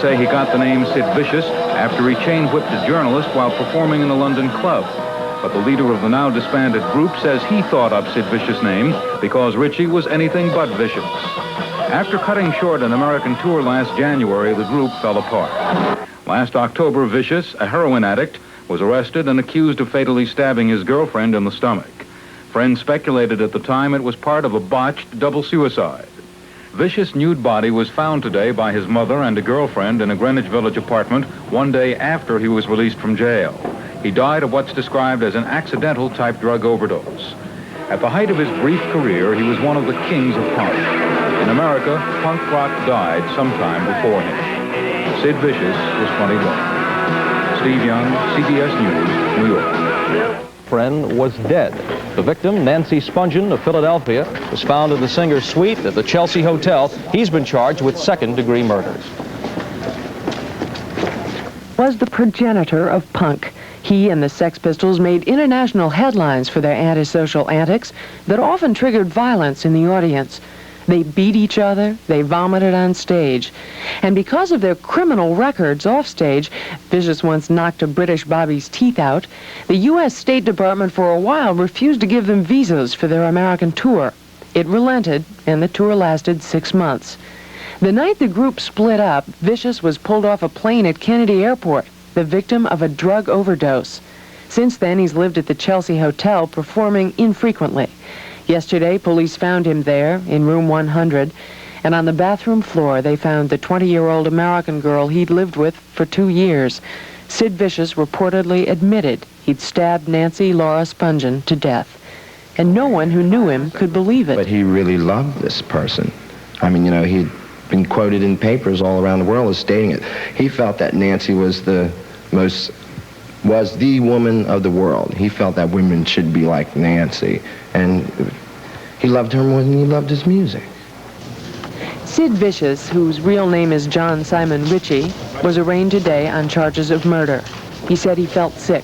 Say he got the name Sid Vicious after he chain-whipped a journalist while performing in a London club. But the leader of the now disbanded group says he thought up Sid Vicious' name because Ritchie was anything but vicious. After cutting short an American tour last January, the group fell apart. Last October, Vicious, a heroin addict, was arrested and accused of fatally stabbing his girlfriend in the stomach. Friends speculated at the time it was part of a botched double suicide. Vicious' nude body was found today by his mother and a girlfriend in a Greenwich Village apartment 1 day after he was released from jail. He died of what's described as an accidental type drug overdose. At the height of his brief career, he was one of the kings of punk. In America, punk rock died sometime before him. Sid Vicious was 21. Steve Young, CBS News, New York. Friend was dead. The victim, Nancy Spungen of Philadelphia, was found in the singer's suite at the Chelsea Hotel. He's been charged with second-degree murders. Was the progenitor of punk. He and the Sex Pistols made international headlines for their antisocial antics that often triggered violence in the audience. They beat each other, they vomited on stage. And because of their criminal records offstage, Vicious once knocked a British Bobbie's teeth out. The U.S. State Department for a while refused to give them visas for their American tour. It relented, and the tour lasted 6 months. The night the group split up, Vicious was pulled off a plane at Kennedy Airport, the victim of a drug overdose. Since then, he's lived at the Chelsea Hotel, performing infrequently. Yesterday, police found him there in room 100, and on the bathroom floor, they found the 20-year-old American girl he'd lived with for 2 years. Sid Vicious reportedly admitted he'd stabbed Nancy Laura Spungen to death, and no one who knew him could believe it. But he really loved this person. I mean, you know, he'd been quoted in papers all around the world as stating it. He felt that Nancy was the woman of the world. He felt that women should be like Nancy, and he loved her more than he loved his music. Sid Vicious, whose real name is John Simon Ritchie, was arraigned today on charges of murder. He said he felt sick.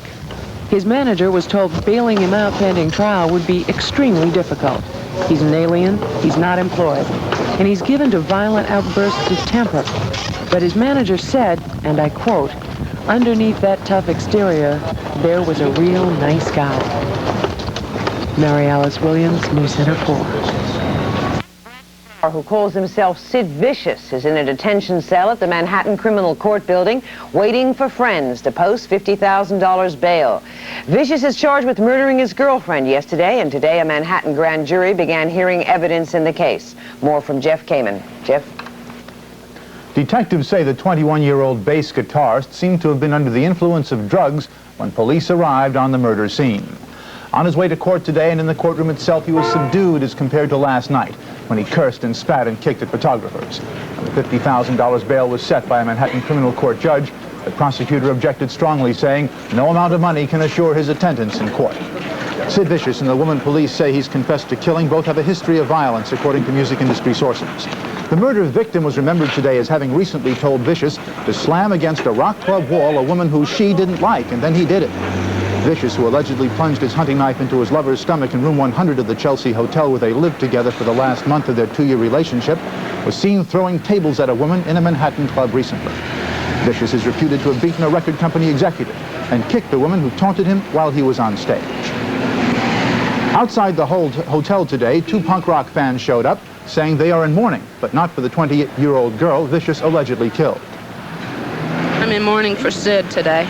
His manager was told bailing him out pending trial would be extremely difficult. He's an alien, he's not employed, and he's given to violent outbursts of temper. But his manager said, and I quote, "Underneath that tough exterior, there was a real nice guy." Mary Alice Williams, News Center 4. Who calls himself Sid Vicious is in a detention cell at the Manhattan Criminal Court building waiting for friends to post $50,000 bail. Vicious is charged with murdering his girlfriend yesterday, and today a Manhattan grand jury began hearing evidence in the case. More from Jeff Kamen. Jeff? Detectives say the 21-year-old bass guitarist seemed to have been under the influence of drugs when police arrived on the murder scene. On his way to court today and in the courtroom itself, he was subdued as compared to last night, when he cursed and spat and kicked at photographers. When the $50,000 bail was set by a Manhattan criminal court judge, the prosecutor objected strongly, saying no amount of money can assure his attendance in court. Sid Vicious and the woman police say he's confessed to killing both have a history of violence, according to music industry sources. The murder victim was remembered today as having recently told Vicious to slam against a rock club wall a woman who she didn't like, and then he did it. Vicious, who allegedly plunged his hunting knife into his lover's stomach in room 100 of the Chelsea Hotel where they lived together for the last month of their 2-year relationship, was seen throwing tables at a woman in a Manhattan club recently. Vicious is reputed to have beaten a record company executive and kicked the woman who taunted him while he was on stage. Outside the hotel today, 2 punk rock fans showed up, saying they are in mourning, but not for the 20-year-old girl Vicious allegedly killed. I'm in mourning for Sid today.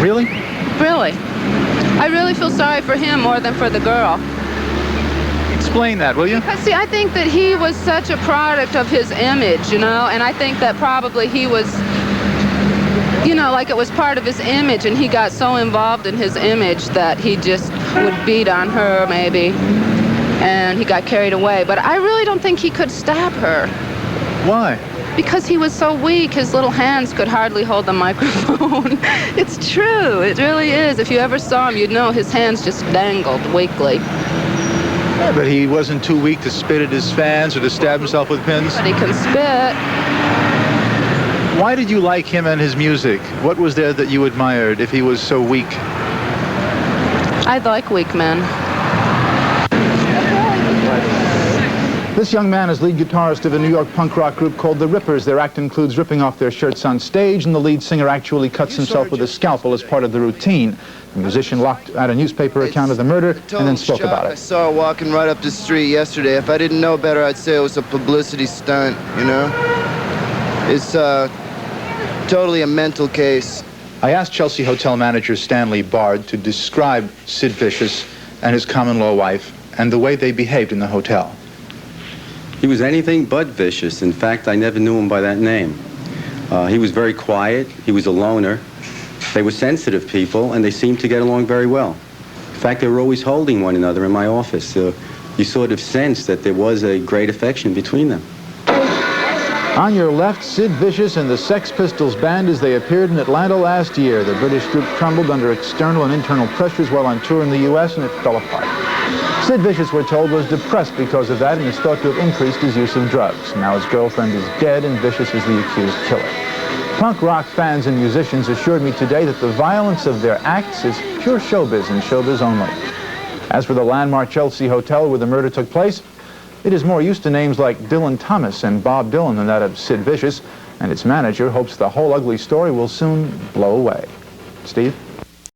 Really? Really. I really feel sorry for him more than for the girl. Explain that, will you? Because, see, I think that he was such a product of his image, you know, and I think that probably he was, you know, like it was part of his image, and he got so involved in his image that he just would beat on her, maybe, and he got carried away. But I really don't think he could stab her. Why? Because he was so weak, his little hands could hardly hold the microphone. It's true, it really is. If you ever saw him, you'd know his hands just dangled weakly. Yeah, but he wasn't too weak to spit at his fans or to stab himself with pins? But he can spit. Why did you like him and his music? What was there that you admired if he was so weak? I like weak men. This young man is lead guitarist of a New York punk rock group called The Rippers. Their act includes ripping off their shirts on stage, and the lead singer actually cuts himself with a scalpel as part of the routine. The musician locked out a newspaper account of the murder and then spoke about it. I saw her walking right up the street yesterday. If I didn't know better, I'd say it was a publicity stunt, you know? It's totally a mental case. I asked Chelsea Hotel manager Stanley Bard to describe Sid Vicious and his common-law wife and the way they behaved in the hotel. He was anything but vicious. In fact, I never knew him by that name. He was very quiet. He was a loner. They were sensitive people, and they seemed to get along very well. In fact, they were always holding one another in my office. You sort of sensed that there was a great affection between them. On your left, Sid Vicious and the Sex Pistols band as they appeared in Atlanta last year. The British group crumbled under external and internal pressures while on tour in the U.S., and it fell apart. Sid Vicious, we're told, was depressed because of that and is thought to have increased his use of drugs. Now his girlfriend is dead and Vicious is the accused killer. Punk rock fans and musicians assured me today that the violence of their acts is pure showbiz and showbiz only. As for the landmark Chelsea Hotel where the murder took place, it is more used to names like Dylan Thomas and Bob Dylan than that of Sid Vicious, and its manager hopes the whole ugly story will soon blow away. Steve?